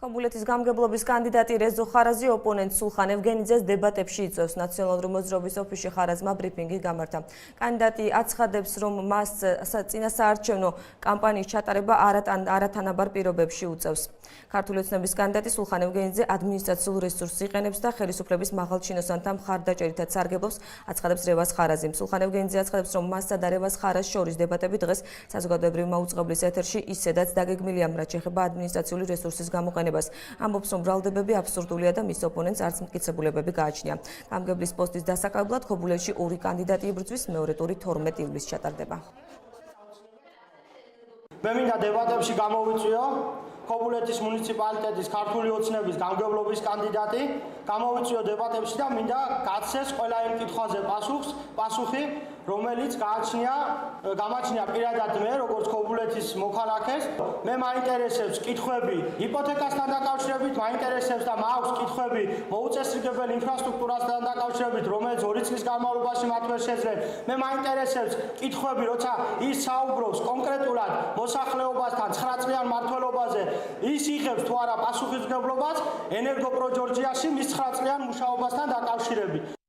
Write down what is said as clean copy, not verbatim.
ქობულეთის გამგებლობის კანდიდატი რეზო ხარაზი ოპონენტ სულხან ევგენიძეს დებატებში იწვევს. ნაციონალური მოძრაობის ოფისში ხარაზმა ბრიფინგი გამართა. კანდიდატი აცხადებს, რომ მას წინასაარჩევნო კამპანიის ჩატარება არათანაბარ პირობებში უწევს. ქართული ოცნების კანდიდატი სულხან ევგენიძე ადმინისტრაციულ რესურსს იყენებს და ხელისუფლების მაღალჩინოსანთა მხარდაჭერითაც სარგებლობს, აცხადებს რევაზ ხარაზი. სულხან ევგენიძე აცხადებს, რომ მასსა და რევაზ ხარაზს შორის დებატები დღეს საზოგადოებრივი მაუწყებლის ეთერში ისედაც დაგეგმილია, რაც შეეხება ადმინისტრაციული რესურსის გამოყენებას. ამბობს, რომ ბრალდებები აბსურდულია და მის ოპონენტს არც მტკიცებულებები გააჩნია. გამგებლის პოსტის დასაკავებლად ქობულეთში ორი კანდიდატი იბრძვის, მეორე ტური 12 ივლისს ჩატარდება. მე მინდა დებატებში გამოვიწვიო ქობულეთის მუნიციპალიტეტის ქართული ოცნების გამგებლობის კანდიდატი, გამოვიწვიო დებატებში და მინდა გაცეს ყველა იმ კითხვაზე პასუხი, რომელიც გამაჩნია პირადად მე, როგორც ქობულეთის მოქალაქეს. მე მაინტერესებს კითხვები იპოთეკასთან დაკავშირებით, მაინტერესებს და მაქვს კითხვები მოუწესრიგებელ ინფრასტრუქტურასთან დაკავშირებით, რომელიც 2 წლის განმავლობაში მათ ვერ შეძლეს. მე მაინტერესებს კითხვები, როცა ის საუბრობს კონკრეტულად მოსახლეობასთან 9 წლიან მმართველობაზე, ის იღებს თუ არა პასუხისმგებლობას ენერგოპრო ჯორჯიაში მის 9 წლიან მუშაობასთან დაკავშირებით.